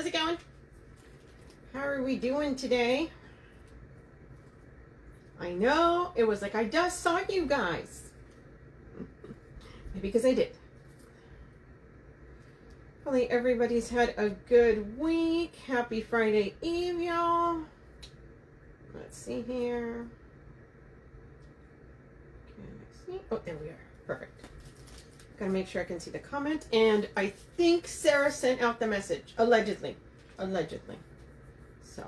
it going? How are we doing today? I know, it was like I just saw you guys. Maybe because I did. Hopefully everybody's had a good week. Happy Friday Eve, y'all. Let's see here. Can I see? Oh, there we are. Perfect. Gotta make sure I can see the comment. And I think Sarah sent out the message. Allegedly. Allegedly. So,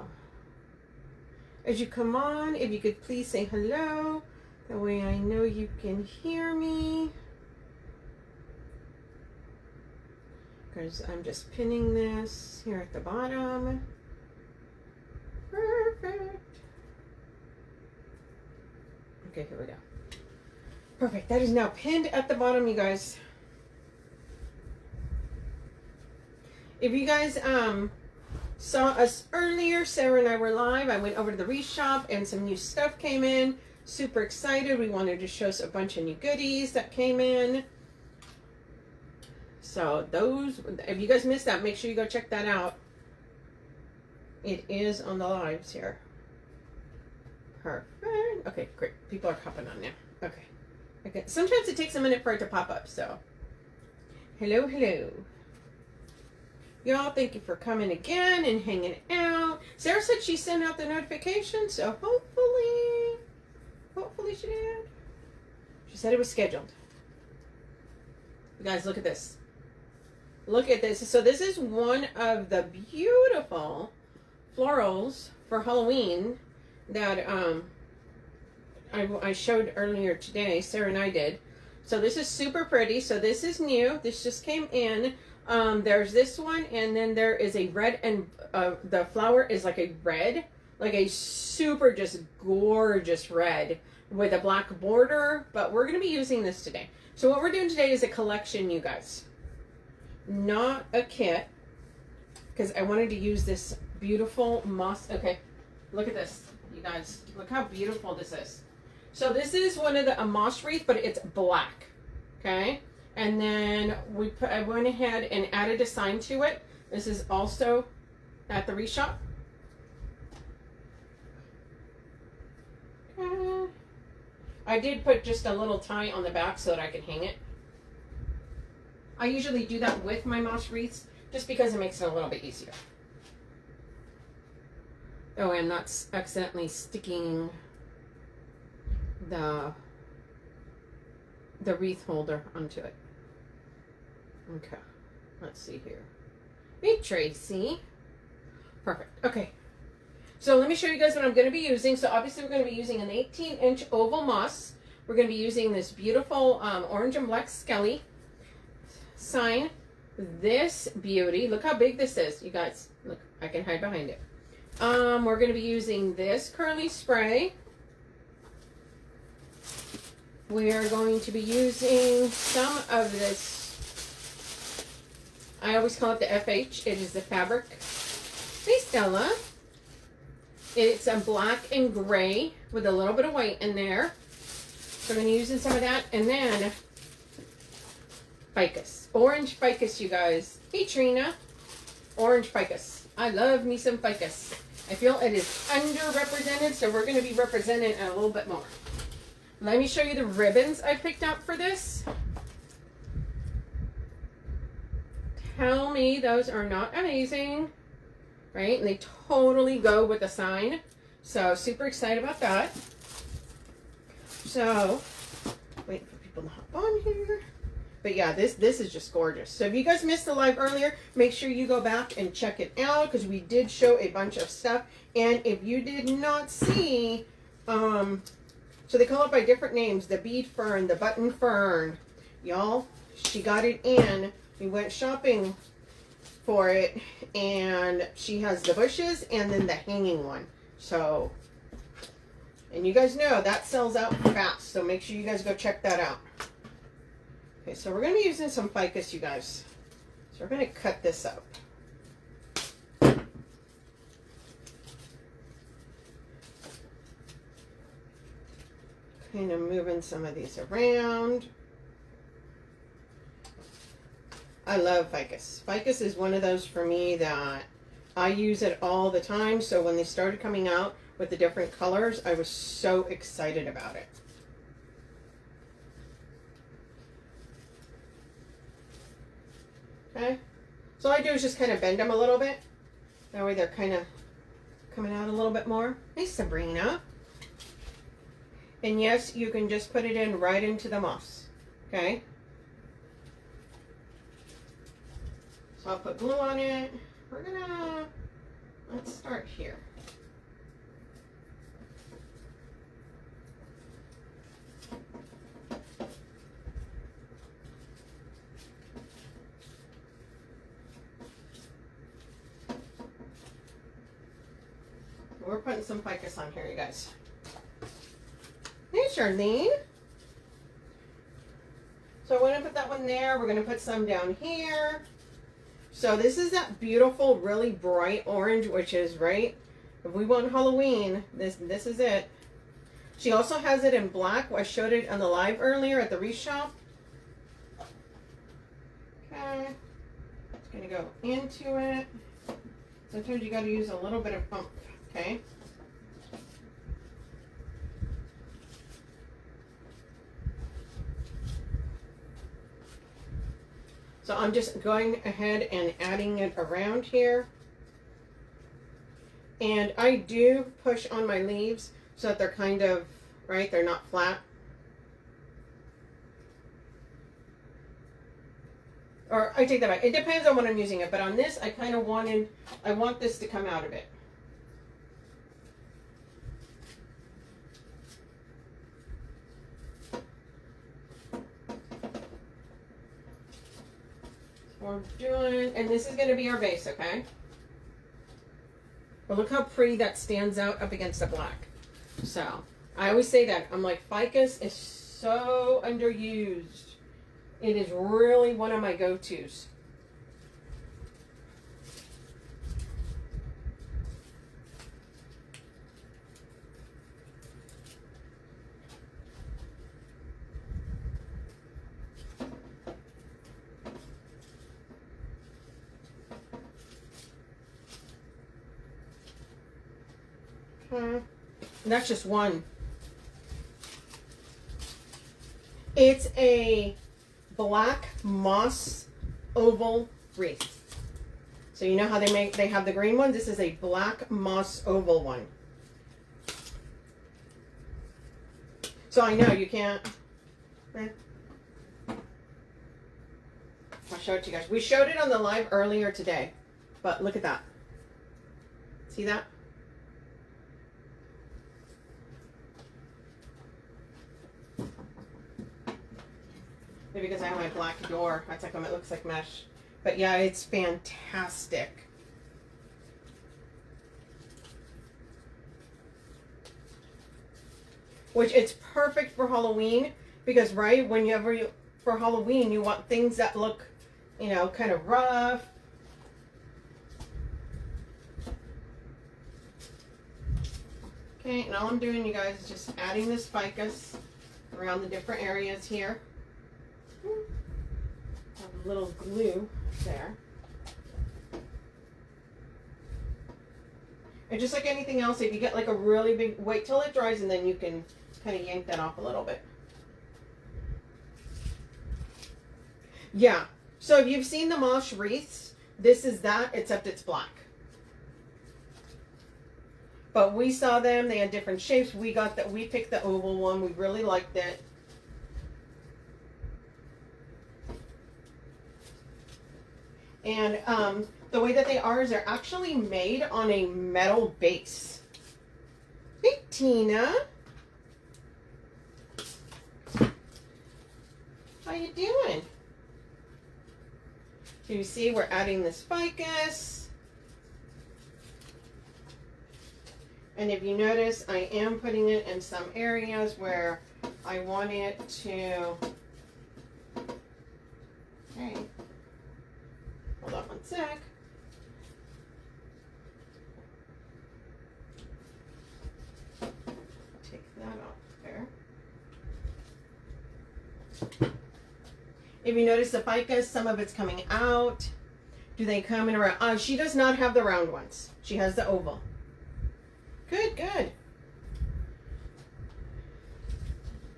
as you come on, if you could please say hello. That way I know you can hear me. Because I'm just pinning this here at the bottom. Perfect. Okay, here we go. Perfect. That is now pinned at the bottom, you guys. If you guys saw us earlier, Sarah and I were live. I went over to the Wreath Shop and some new stuff came in. Super excited. We wanted to show us a bunch of new goodies that came in. So those, if you guys missed that, make sure you go check that out. It is on the lives here. Perfect. Okay, great. People are hopping on now. Okay. Okay. Sometimes it takes a minute for it to pop up, so. Hello, hello. Y'all, thank you for coming again and hanging out. Sarah said she sent out the notification, so hopefully she did. She said it was scheduled. You guys, look at this. Look at this. So this is one of the beautiful florals for Halloween that I showed earlier today. Sarah and I did. So this is super pretty. So this is new. This just came in. There's this one, and then there is a red, and the flower is like a red, like a super just gorgeous red with a black border, but we're going to be using this today. So what we're doing today is a collection, you guys, not a kit, because I wanted to use this beautiful moss. Okay, look at this, you guys. Look how beautiful this is. So this is one of the moss wreath, but it's black, okay? And then I went ahead and added a sign to it. This is also at the Wreath Shop. I did put just a little tie on the back so that I can hang it. I usually do that with my moss wreaths just because it makes it a little bit easier. Oh, I'm not accidentally sticking the wreath holder onto it. Okay, let's see here. Hey, Tracy. Perfect. Okay, so let me show you guys what I'm going to be using. So obviously we're going to be using an 18-inch oval moss. We're going to be using this beautiful orange and black skelly sign. This beauty. Look how big this is, you guys. Look, I can hide behind it. We're going to be using this curly spray. We are going to be using some of this, I always call it the FH. It is the fabric. Hey, Stella. It's a black and gray with a little bit of white in there. So I'm going to be using some of that. And then ficus. Orange ficus, you guys. Hey, Trina. Orange ficus. I love me some ficus. I feel it is underrepresented, so we're going to be representing it a little bit more. Let me show you the ribbons I picked out for this. Tell me those are not amazing, right? And they totally go with the sign. So super excited about that. So, wait for people to hop on here. But yeah, this is just gorgeous. So if you guys missed the live earlier, make sure you go back and check it out because we did show a bunch of stuff. And if you did not see, so they call it by different names, the bead fern, the button fern. Y'all, she got it in. We went shopping for it, and she has the bushes and then the hanging one. So, and you guys know that sells out fast, so make sure you guys go check that out. Okay, so we're going to be using some ficus, you guys. So we're going to cut this up. Kind of moving some of these around. I love ficus. Ficus is one of those for me that I use it all the time. So when they started coming out with the different colors, I was so excited about it. Okay. So all I do is just kind of bend them a little bit. That way they're kind of coming out a little bit more. Hey, Sabrina. And yes, you can just put it in right into the moss. Okay. So I'll put glue on it. Let's start here. We're putting some ficus on here, you guys. Hey, Charlene. So I'm going to put that one there. We're going to put some down here. So this is that beautiful, really bright orange, which is right. If we want Halloween, this is it. She also has it in black. I showed it on the live earlier at the Wreath Shop. Okay. It's going to go into it. Sometimes you got to use a little bit of pump. Okay. So I'm just going ahead and adding it around here. And I do push on my leaves so that they're kind of, right, they're not flat. Or I take that back. It depends on what I'm using it. But on this, I kind of I want this to come out of it. We're doing, and this is going to be our base, okay? But look how pretty that stands out up against the black. So, I always say that. I'm like, ficus is so underused. It is really one of my go-tos. And that's just one. It's a black moss oval wreath. So you know how they have the green one? This is a black moss oval one. So I know you can't. I'll show it to you guys. We showed it on the live earlier today, but look at that. See that? Maybe because I have my black door. That's how come it looks like mesh. But yeah, it's fantastic. Which it's perfect for Halloween because, right, whenever for Halloween, you want things that look, you know, kind of rough. Okay, and all I'm doing, you guys, is just adding this ficus around the different areas here. Have a little glue there. And just like anything else, if you get like a really big, wait till it dries and then you can kind of yank that off a little bit. Yeah, so if you've seen the moss wreaths, this is that, except it's black. But we saw them, they had different shapes. We picked the oval one, we really liked it. And the way that they are is they're actually made on a metal base. Hey, Tina. How you doing? So you see we're adding this ficus. And if you notice, I am putting it in some areas where I want it to... Okay. Hold on one sec. Take that off there. If you notice the ficus, some of it's coming out. Do they come in a round? She does not have the round ones. She has the oval. Good, good.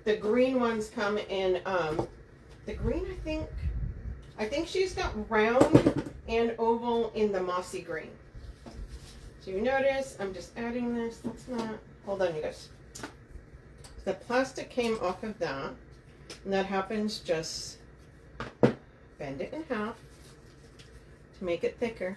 The green ones come in, the green, I think she's got round and oval in the mossy green. So you notice, I'm just adding this. That's not, hold on you guys. The plastic came off of that, and that happens, just bend it in half to make it thicker.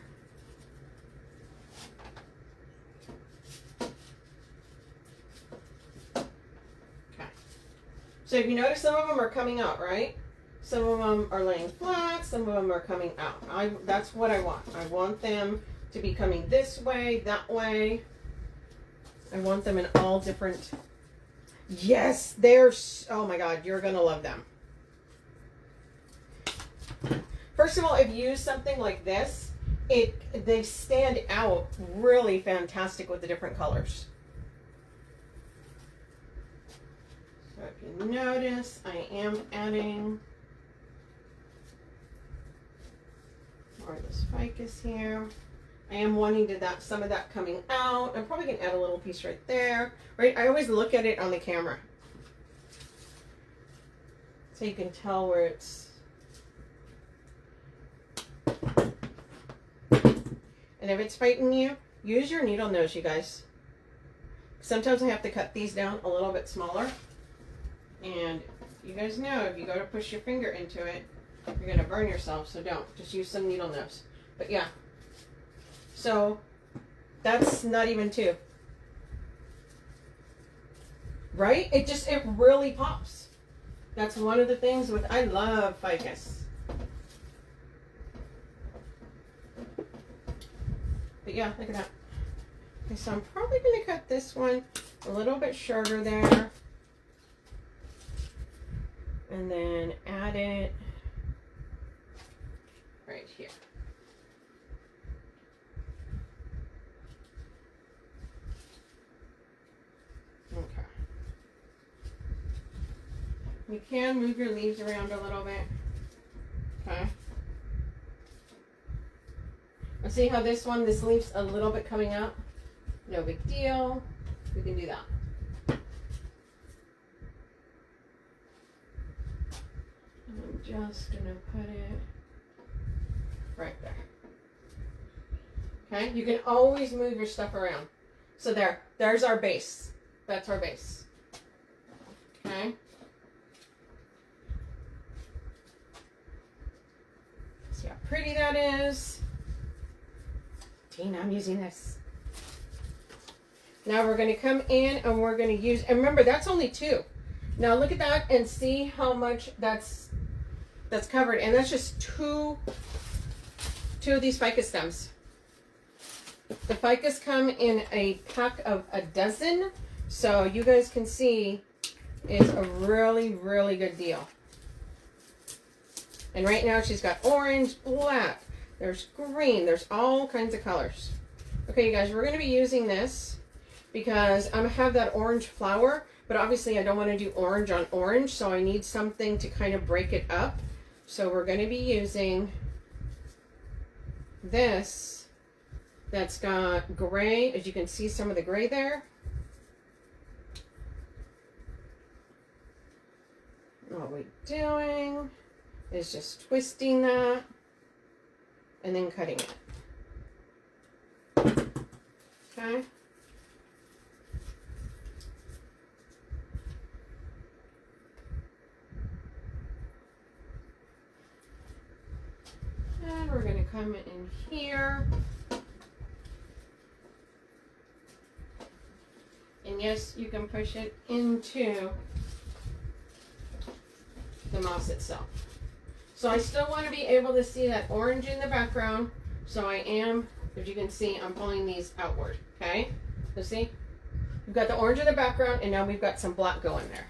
So if you notice, some of them are coming out, right? Some of them are laying flat, some of them are coming out. That's what I want. I want them to be coming this way, that way. I want them in all different... Yes, they're... Oh my God, you're going to love them. First of all, if you use something like this, they stand out really fantastic with the different colors. So if you notice, I am adding more of this ficus here. I am wanting to some of that coming out. I'm probably going to add a little piece right there. Right? I always look at it on the camera, so you can tell where it's. And if it's fighting you, use your needle nose, you guys. Sometimes I have to cut these down a little bit smaller. And you guys know, if you go to push your finger into it, you're going to burn yourself, so don't. Just use some needle nose. But yeah. So, that's not even two. Right? It really pops. That's one of the things with, I love ficus. But yeah, look at that. Okay, so I'm probably going to cut this one a little bit shorter there. And then add it right here. Okay. You can move your leaves around a little bit. Okay. And see how this leaf's a little bit coming up? No big deal. We can do that. I'm just going to put it right there. Okay, you can always move your stuff around. So there's our base. That's our base. Okay. See how pretty that is. Tina, I'm using this. Now we're going to come in and we're going to use, and remember that's only two. Now look at that and see how much that's covered, and that's just two of these ficus stems. The ficus come in a pack of a dozen, so you guys can see it's a really, really good deal. And right now she's got orange, black, there's green, there's all kinds of colors. Okay, you guys, we're going to be using this because I'm going to have that orange flower, but obviously I don't want to do orange on orange, so I need something to kind of break it up. So we're going to be using this that's got gray, as you can see some of the gray there. What we're doing is just twisting that and then cutting it. Okay. And we're going to come in here. And yes, you can push it into the moss itself. So I still want to be able to see that orange in the background. So I am, as you can see, I'm pulling these outward. Okay? So see? We've got the orange in the background, and now we've got some black going there.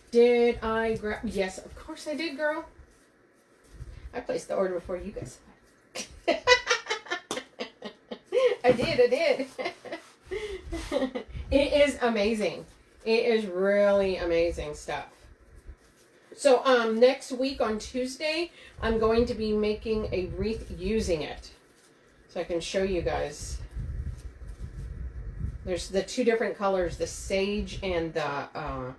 Did I grab? Yes, of course I did, girl. I placed the order before you guys. I did. It is amazing. It is really amazing stuff. So next week on Tuesday, I'm going to be making a wreath using it. So I can show you guys. There's the two different colors, the sage and the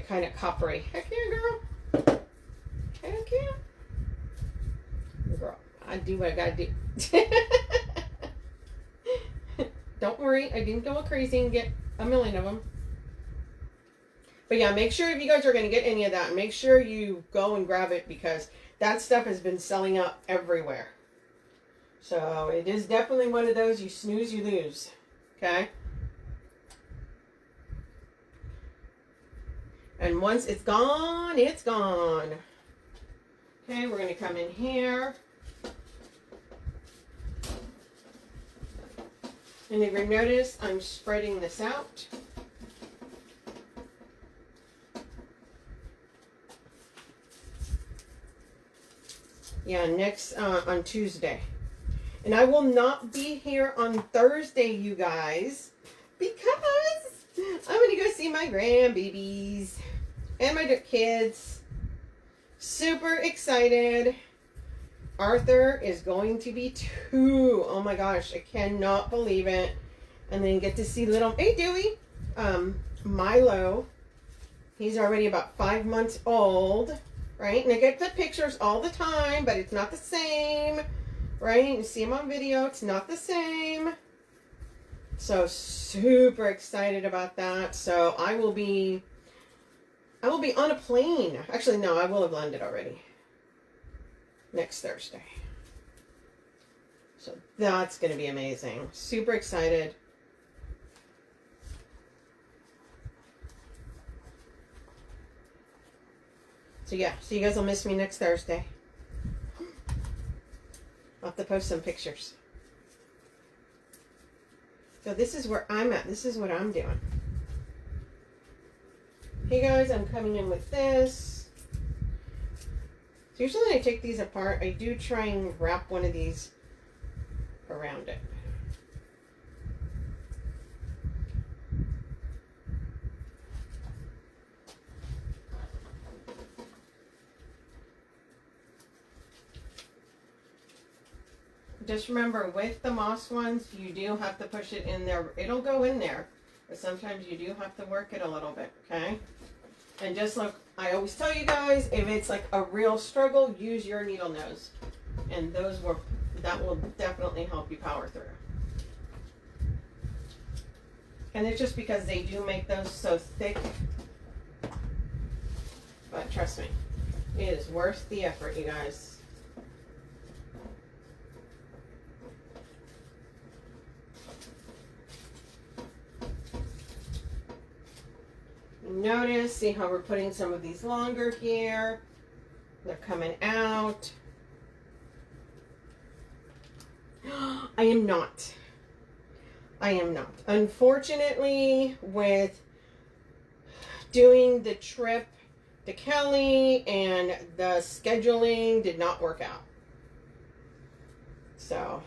kind of coppery. Heck yeah, girl. Heck yeah. Girl, I do what I gotta do. Don't worry, I didn't go crazy and get a million of them. But yeah, make sure if you guys are going to get any of that, make sure you go and grab it because that stuff has been selling out everywhere. So it is definitely one of those you snooze, you lose. Okay? And once it's gone, it's gone. Okay, we're going to come in here. And if you notice, I'm spreading this out. Yeah, next on Tuesday. And I will not be here on Thursday, you guys, because I'm going to go see my grandbabies and my kids. Super excited. Arthur is going to be 2. Oh my gosh, I cannot believe it. And then get to see little, hey Dewey, Milo. He's already about 5 months old. Right? And I get the pictures all the time, but it's not the same. Right? You see him on video, it's not the same. So super excited about that. So I will be on a plane. Actually, no, I will have landed already. Next Thursday. So that's going to be amazing. Super excited. So yeah, so you guys will miss me next Thursday. I'll have to post some pictures. So this is where I'm at. This is what I'm doing. Hey guys, I'm coming in with this. So usually when I take these apart, I do try and wrap one of these around it. Just remember, with the moss ones, you do have to push it in there. It'll go in there, but sometimes you do have to work it a little bit, okay? And just like I always tell you guys, if it's like a real struggle, use your needle nose. And that will definitely help you power through. And it's just because they do make those so thick. But trust me, it is worth the effort, you guys. Notice, see how we're putting some of these longer here. They're coming out. I am not. Unfortunately, with doing the trip to Kelly and the scheduling did not work out. So,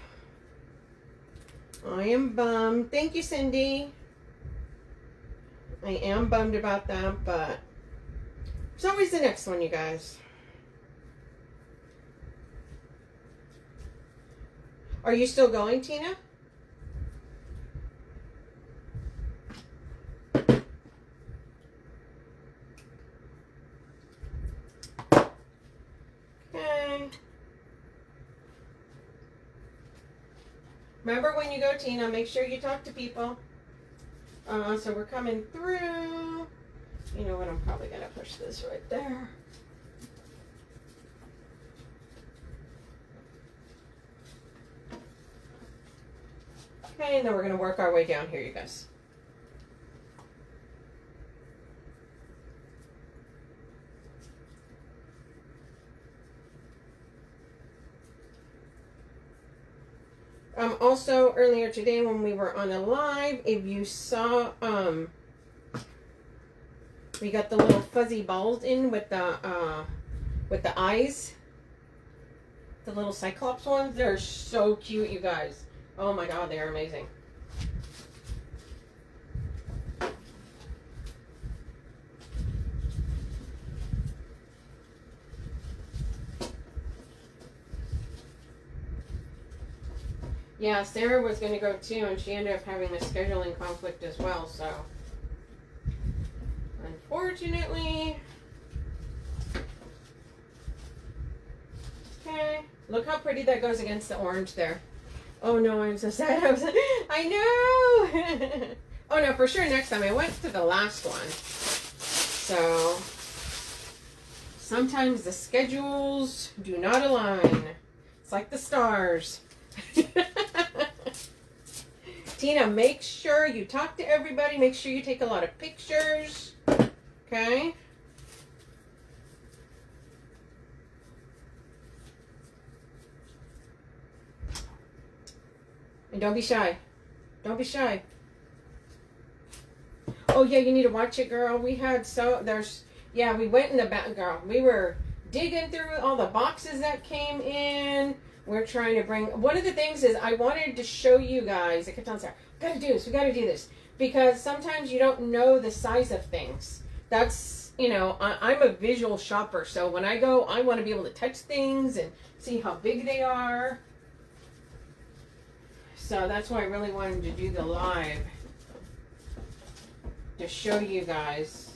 I am bummed. Thank you, Cindy. I am bummed about that, but there's always the next one, you guys. Are you still going, Tina? Okay. Remember when you go, Tina, make sure you talk to people. So we're coming through. You know what? I'm probably going to push this right there. Okay, and then we're going to work our way down here, you guys. Also earlier today when we were on a live, if you saw, we got the little fuzzy balls in with the eyes, the little Cyclops ones. They're so cute, you guys. Oh my God, they are amazing. Yeah, Sarah was going to go too, and she ended up having a scheduling conflict as well, so. Unfortunately. Okay. Look how pretty that goes against the orange there. Oh no, I'm so sad. I know! Oh no, for sure next time. I went to the last one. So, sometimes the schedules do not align. It's like the stars. Tina, make sure you talk to everybody. Make sure you take a lot of pictures. Okay? And don't be shy. Don't be shy. Oh yeah, you need to watch it, girl. We had we went in the back, girl. We were digging through all the boxes that came in. We're trying to bring, one of the things is I wanted to show you guys, I kept on saying, we gotta do this, we gotta do this. Because sometimes you don't know the size of things. That's, I'm a visual shopper. So when I go, I want to be able to touch things and see how big they are. So that's why I really wanted to do the live. To show you guys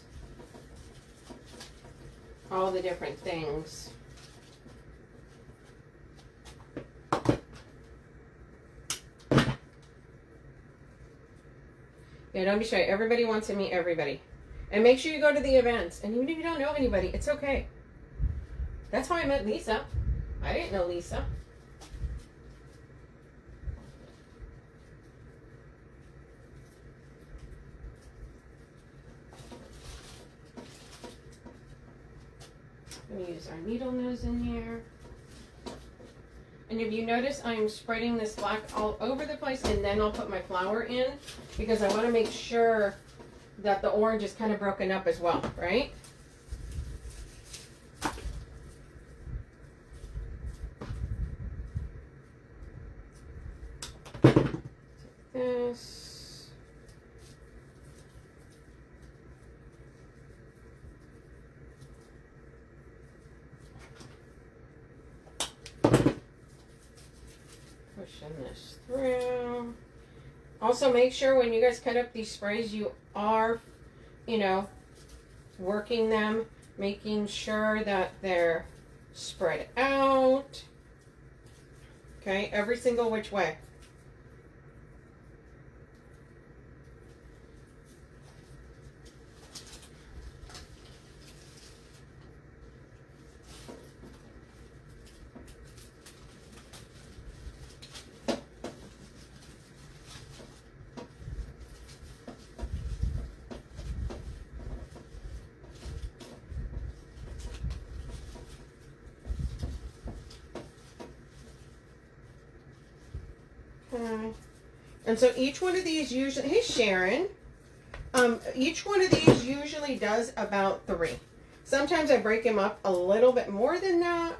all the different things. Yeah, don't be shy. Everybody wants to meet everybody. And make sure you go to the events. And even if you don't know anybody, it's okay. That's how I met Lisa. I didn't know Lisa. I'm going to use our needle nose in here. And if you notice, I'm spreading this black all over the place, and then I'll put my flour in because I want to make sure that the orange is kind of broken up as well, right? Take this. Pushing this through. Also, make sure when you guys cut up these sprays, you are, working them, making sure that they're spread out. Okay, every single which way. And so each one of these usually, hey Sharon, each one of these usually does about 3. Sometimes I break them up a little bit more than that,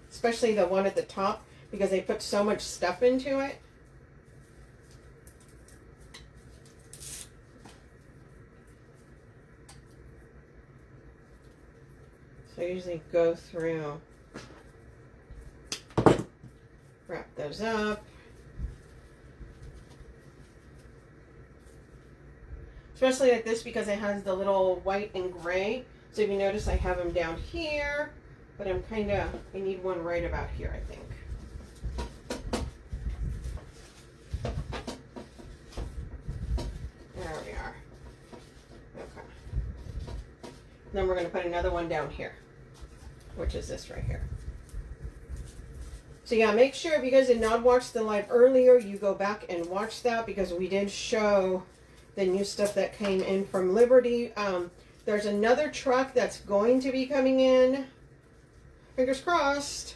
especially the one at the top because they put so much stuff into it. So I usually go through, wrap those up. Especially like this because it has the little white and gray. So if you notice, I have them down here, but I need one right about here, I think. There we are. Okay. Then we're going to put another one down here, which is this right here. So yeah, make sure if you guys did not watch the live earlier, you go back and watch that because we did show the new stuff that came in from Liberty. There's another truck that's going to be coming in. Fingers crossed.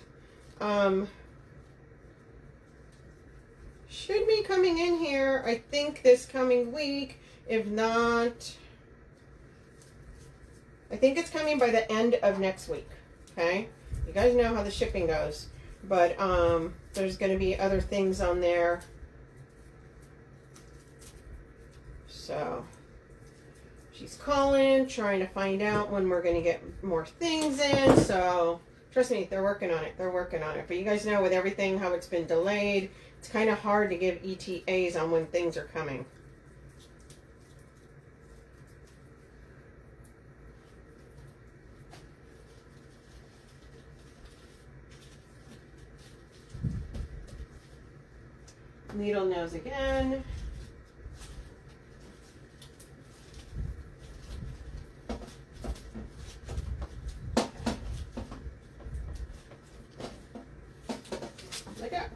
Should be coming in here, I think, this coming week. If not, I think it's coming by the end of next week. Okay? You guys know how the shipping goes. But there's going to be other things on there. So she's calling, trying to find out when we're going to get more things in. So Trust me, they're working on it. They're working on it. But you guys know with everything, how it's been delayed, it's kind of hard to give ETAs on when things are coming. Needle nose again. Like that.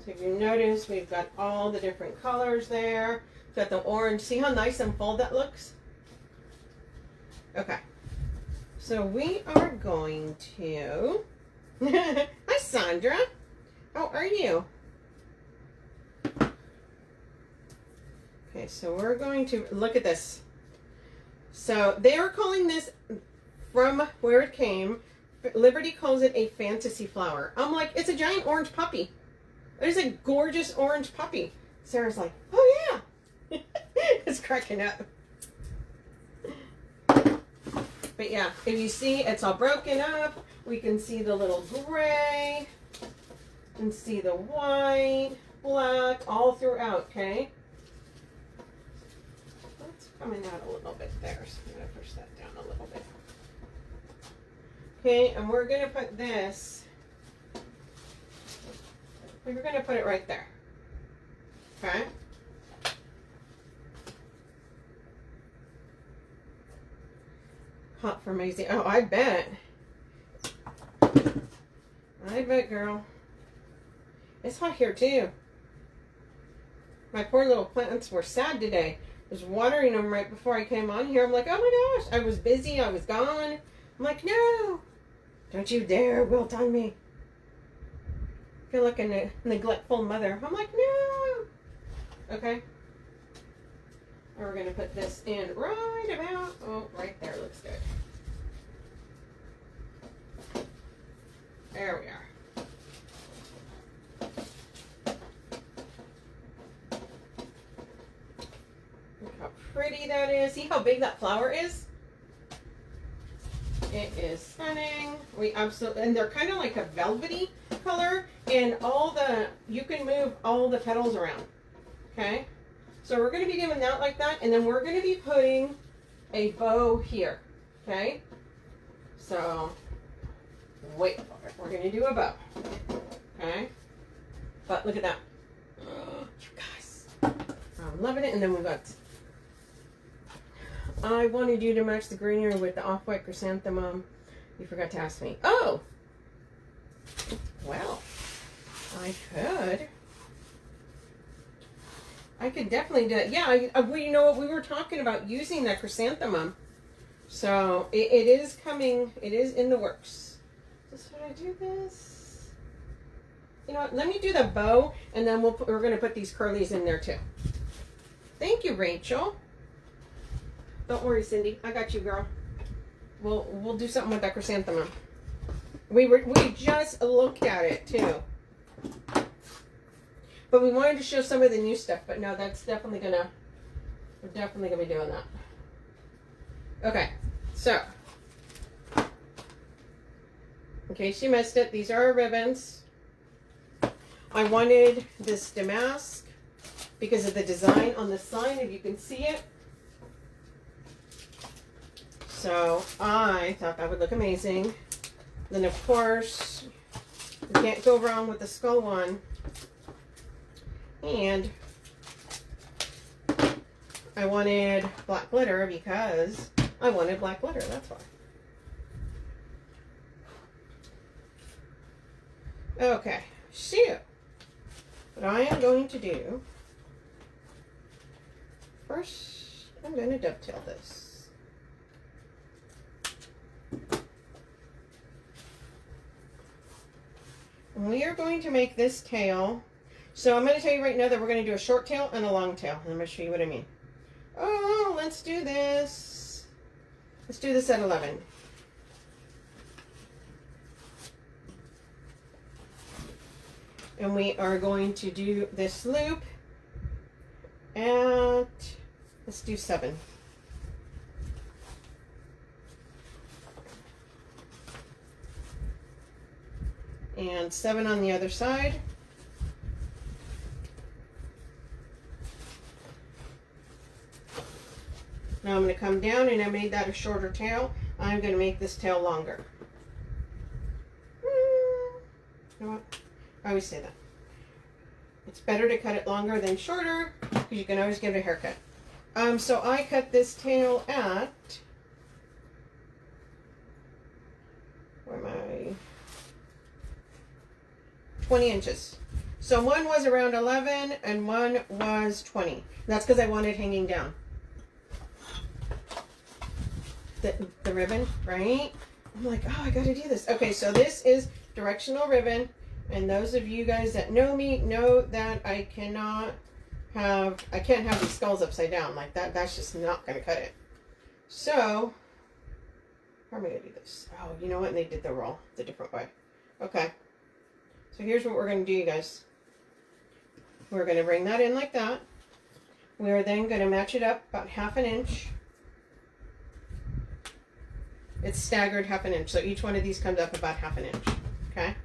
So if you notice, we've got all the different colors there. We've got the orange. See how nice and full that looks? Okay. So we are going to... Hi, Sandra. How are you? Okay, so we're going to look at this. So they are calling this, from where it came, Liberty calls it a fantasy flower. I'm like, it's a giant orange puppy. It is a gorgeous orange puppy. Sarah's like, oh yeah. It's cracking up. But yeah, if you see, it's all broken up. We can see the little gray, and see the white, black, all throughout, okay? That's coming out a little bit there, so I'm going to push that down a little bit. Okay, and we're going to put this, we're going to put it right there, okay? Hot for Maisie. Oh, I bet. I bet, girl. It's hot here, too. My poor little plants were sad today. I was watering them right before I came on here. I'm like, oh my gosh. I was busy. I was gone. I'm like, no. Don't you dare wilt on me. I feel like a neglectful mother. I'm like, no. Okay. And we're going to put this in right about, oh, right there. Looks good. There we are. Look how pretty that is. See how big that flower is? It is stunning. We absolutely, and they're kind of like a velvety color, and you can move all the petals around. Okay? So we're going to be doing that like that, and then we're going to be putting a bow here. Okay? So, wait for it. We're going to do a bow. Okay? But look at that. Oh, you guys. I'm loving it. And then we've got... I wanted you to match the greenery with the off-white chrysanthemum. You forgot to ask me. Oh! Well, I could definitely do it. Yeah, well, you know what? We were talking about using that chrysanthemum. So, it is coming. It is in the works. Should I do this? You know what? Let me do the bow, and then we're going to put these curlies in there too. Thank you, Rachel. Don't worry, Cindy. I got you, girl. We'll do something with that chrysanthemum. We just looked at it too, but we wanted to show some of the new stuff. But no, that's definitely we're definitely gonna be doing that. Okay, so. In case you missed it, these are our ribbons. I wanted this damask because of the design on the sign, if you can see it. So I thought that would look amazing. Then of course, you can't go wrong with the skull one. And I wanted black glitter because I wanted black glitter, that's why. Okay, so what I am going to do, first I'm going to dovetail this. And we are going to make this tail. So I'm going to tell you right now that we're going to do a short tail and a long tail. And I'm going to show you what I mean. Oh, let's do this. Let's do this at 11. And we are going to do this loop at, let's do 7. and 7 on the other side. Now I'm going to come down, and I made that a shorter tail. I'm going to make this tail longer. You know what? I always say that. It's better to cut it longer than shorter, because you can always give it a haircut. So I cut this tail at, where am I? 20 inches. So one was around 11 and one was 20. That's because I wanted hanging down. The ribbon, right? I'm like, oh, I gotta do this. Okay, so this is directional ribbon, and those of you guys that know me know that I can't have these skulls upside down like that. That's just not gonna cut it. So how am I gonna do this? Oh, you know what? And they did the roll the different way. Okay, so here's what we're gonna do, you guys. We're gonna bring that in like that. We are then gonna match it up about 1/2 inch. It's staggered 1/2 inch, so each one of these comes up about 1/2 inch, okay?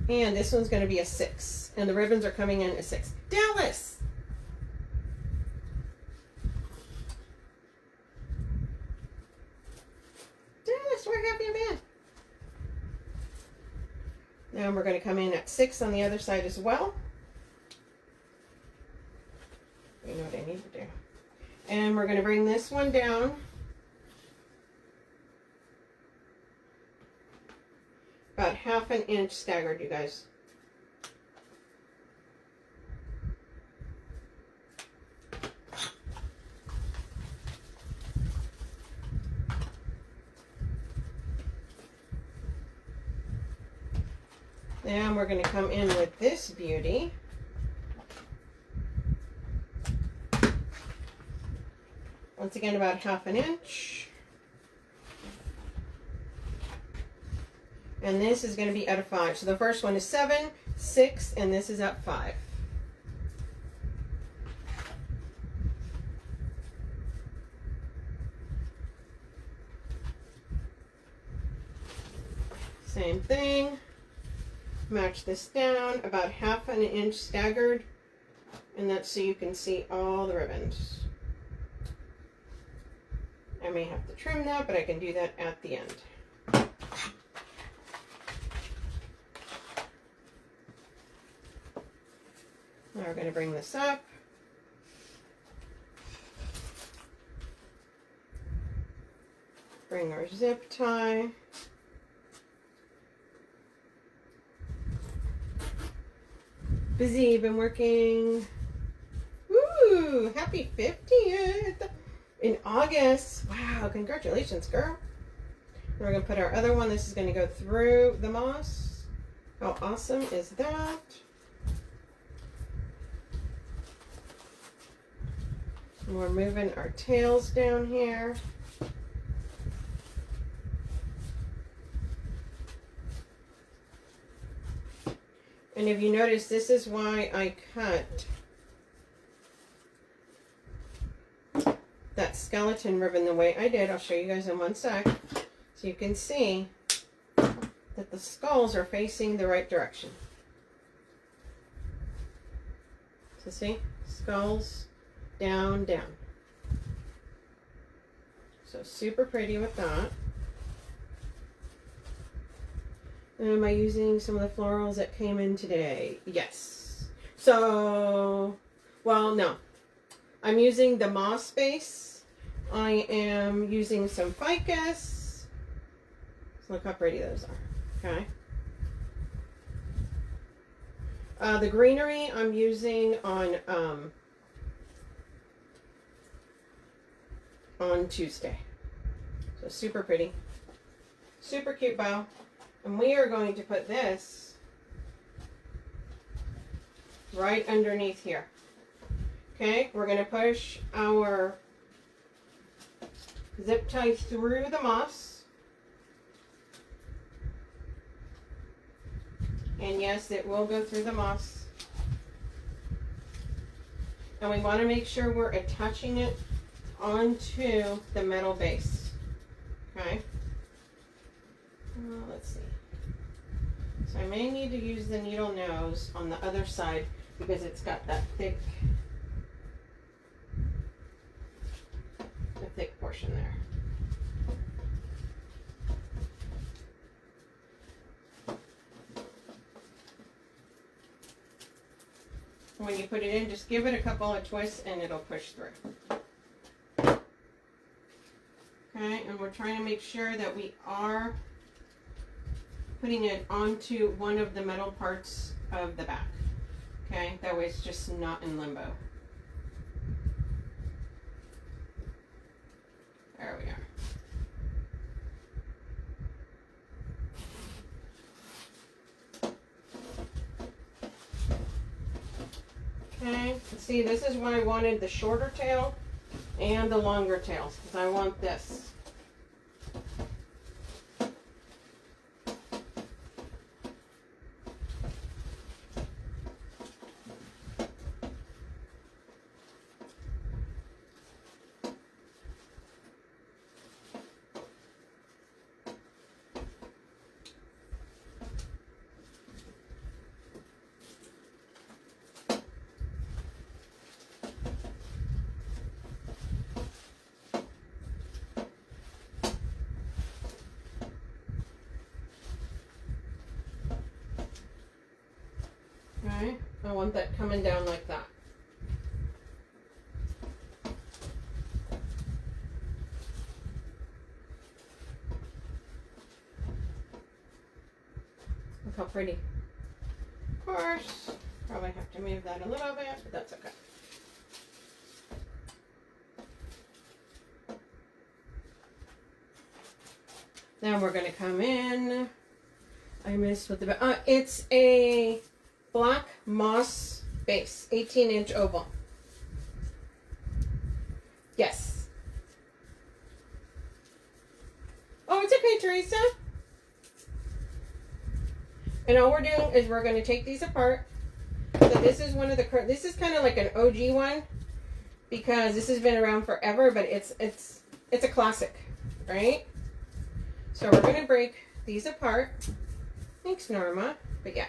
And this one's going to be a 6, and the ribbons are coming in a 6. Dallas! Where have you been? Now we're going to come in at 6 on the other side as well. You know what I need to do. And we're going to bring this one down about 1/2 inch staggered, you guys. Then we're going to come in with this beauty. Once again, about 1/2 inch. And this is going to be at a 5. So the first one is 7, 6, and this is at 5. Same thing. Match this down about 1/2 inch staggered, and that's so you can see all the ribbons. I may have to trim that, but I can do that at the end. Now we're going to bring this up. Bring our zip tie. Busy, been working. Woo! Happy 50th in August. Wow, congratulations, girl. We're going to put our other one. This is going to go through the moss. How awesome is that? And we're moving our tails down here. And if you notice, this is why I cut that skeleton ribbon the way I did. I'll show you guys in one sec. So you can see that the skulls are facing the right direction. So see, skulls down, down. So super pretty with that. And am I using some of the florals that came in today? Yes. So, well, no. I'm using the moss base. I am using some ficus. So look how pretty those are. Okay. The greenery I'm using on Tuesday. So super pretty. Super cute bow. And we are going to put this right underneath here. Okay, we're going to push our zip tie through the moss. And yes, it will go through the moss. And we want to make sure we're attaching it onto the metal base. Okay. Let's see. So I may need to use the needle nose on the other side because it's got that thick, the thick portion there. When you put it in, just give it a couple of twists and it'll push through. Okay, and we're trying to make sure that we are putting it onto one of the metal parts of the back. Okay, that way it's just not in limbo. There we are. Okay, see, this is why I wanted the shorter tail and the longer tails, because I want this. Okay, I want that coming down like that. Look how pretty. Of course, probably have to move that a little bit, but that's okay. Then we're going to come in. I missed with the it's a black moss base, 18-inch oval. Yes. Oh, it's okay, Teresa. And all we're doing is we're going to take these apart. So this is one of the, this is kind of like an OG one because this has been around forever, but it's a classic, right? So we're going to break these apart. Thanks, Norma. But yeah.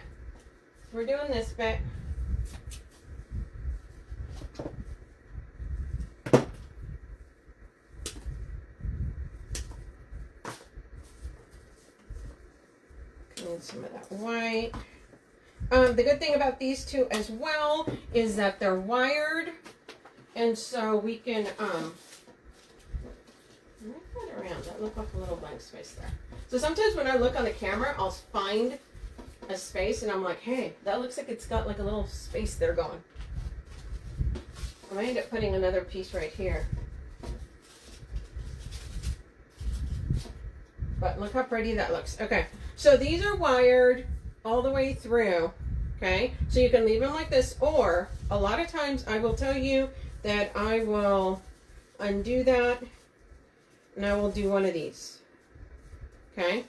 We're doing this bit. And some of that white. The good thing about these two as well is that they're wired, and so we can move that around. That looked like a little blank space there. So sometimes when I look on the camera, I'll find a space and I'm like, hey, that looks like it's got like a little space there going. I might end up putting another piece right here. But look how pretty that looks. Okay, so these are wired all the way through. Okay, so you can leave them like this, or a lot of times I will tell you that I will undo that and I will do one of these. Okay.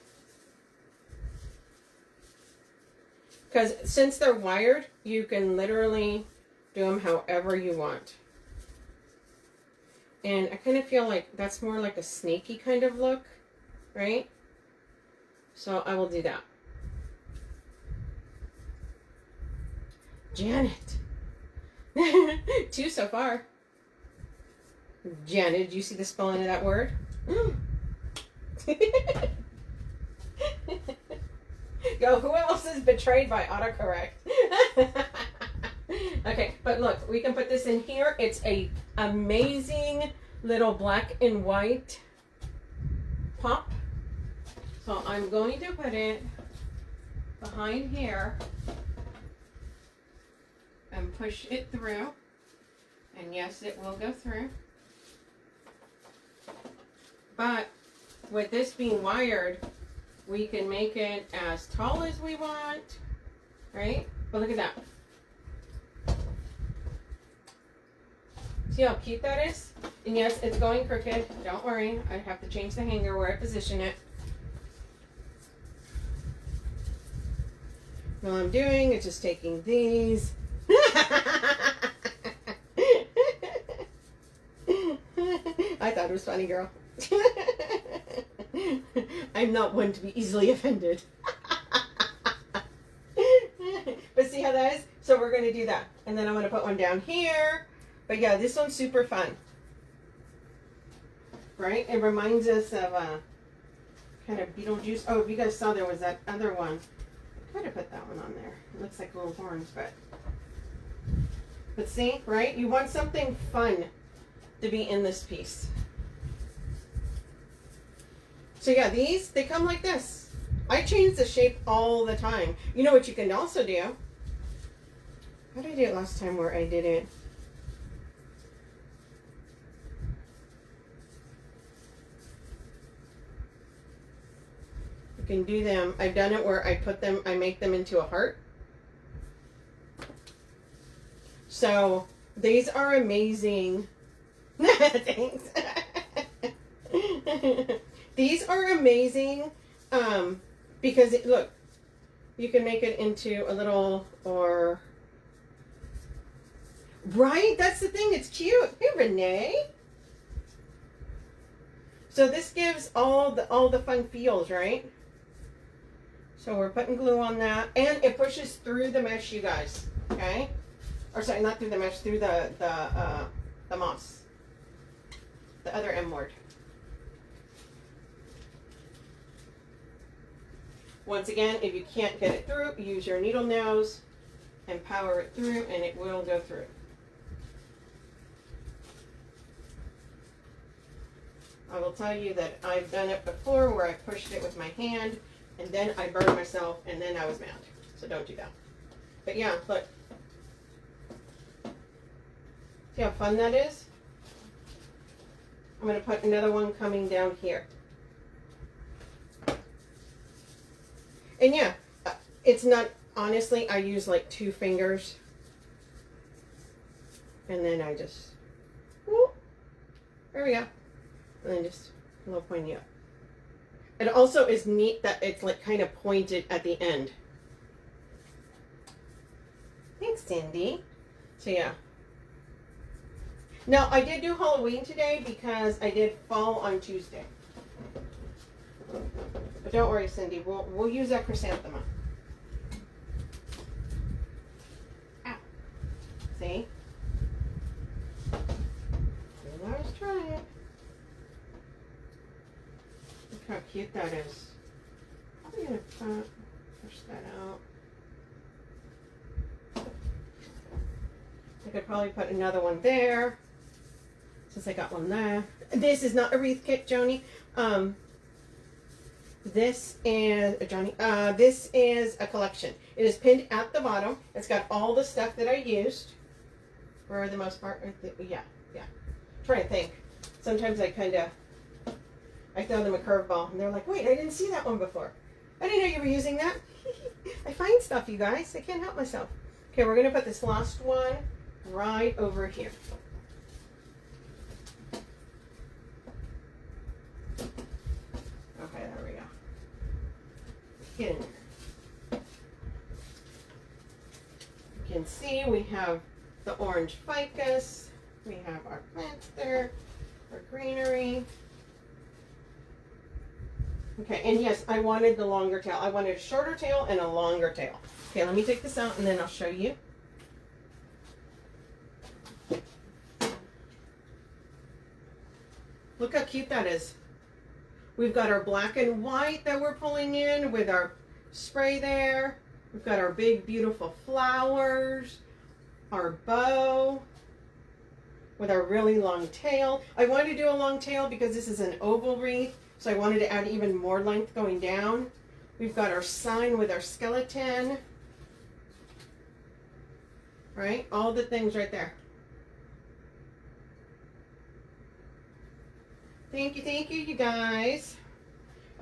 Because since they're wired, you can literally do them however you want. And I kind of feel like that's more like a snaky kind of look, right? So I will do that. Janet. 2 so far. Janet, did you see the spelling of that word? Go, who else is betrayed by autocorrect? Okay, but look, we can put this in here. It's a amazing little black and white pop. So I'm going to put it behind here and push it through. And yes, it will go through. But with this being wired, we can make it as tall as we want, right? But look at that. See how cute that is? And yes, it's going crooked. Don't worry. I have to change the hanger where I position it. All I'm doing is just taking these. I thought it was funny, girl. I'm not one to be easily offended. But see how that is? So we're going to do that. And then I'm going to put one down here. But yeah, this one's super fun. Right? It reminds us of kind of Beetlejuice. Oh, if you guys saw, there was that other one. I tried to put that one on there. It looks like little horns, but see, right? You want something fun to be in this piece. So yeah, these, they come like this. I change the shape all the time. You know what you can also do? How did I do it last time where I did it? You can do them. I've done it where I make them into a heart. So these are amazing. Thanks. These are amazing because look, you can make it into a little, or right, that's the thing, it's cute. Hey, Renee. So this gives all the fun feels, right? So we're putting glue on that, and it pushes through the mesh, you guys. Okay, or sorry, not through the mesh, through the moss, the other M word. Once again, if you can't get it through, use your needle nose and power it through, and it will go through. I will tell you that I've done it before where I pushed it with my hand and then I burned myself and then I was mad. So don't do that. But yeah, look. See how fun that is? I'm going to put another one coming down here. And yeah, it's not, honestly, I use like 2 fingers. And then I just, whoop, there we go. And then just a little pointy up. It also is neat that it's like kind of pointed at the end. Thanks, Cindy. So yeah. Now, I did do Halloween today because I did fall on Tuesday. But don't worry, Cindy. We'll use that chrysanthemum. Ow. See? I was trying it. Look how cute that is. I'm going to push that out. I could probably put another one there, since I got one there. This is not a wreath kit, Joni. This is this is a collection. It is pinned at the bottom. It's got all the stuff that I used for the most part. Yeah. I'm trying to think. Sometimes I throw them a curveball and they're like, wait, I didn't see that one before. I didn't know you were using that. I find stuff, you guys. I can't help myself. Okay, we're going to put this last one right over here. Okay, there we go. Get in there. You can see we have the orange ficus. We have our plants there, our greenery. Okay, and yes, I wanted the longer tail. I wanted a shorter tail and a longer tail. Okay, let me take this out and then I'll show you. Look how cute that is. We've got our black and white that we're pulling in with our spray there. We've got our big, beautiful flowers, our bow with our really long tail. I wanted to do a long tail because this is an oval wreath, so I wanted to add even more length going down. We've got our sign with our skeleton, right? All the things right there. Thank you, you guys.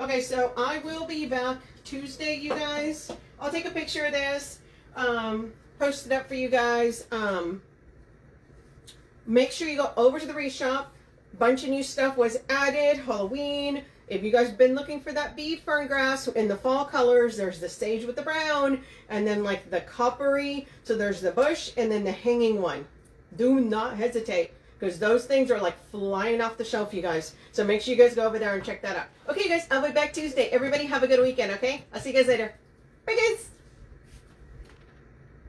Okay, so I will be back Tuesday, you guys. I'll take a picture of this, post it up for you guys. Make sure you go over to the Wreath Shop. Bunch of new stuff was added. Halloween. If you guys have been looking for that bead fern grass in the fall colors, there's the sage with the brown, and then like the coppery. So there's the bush and then the hanging one. Do not hesitate, because those things are like flying off the shelf, you guys. So make sure you guys go over there and check that out. Okay, guys, I'll be back Tuesday. Everybody have a good weekend, okay? I'll see you guys later. Bye, guys.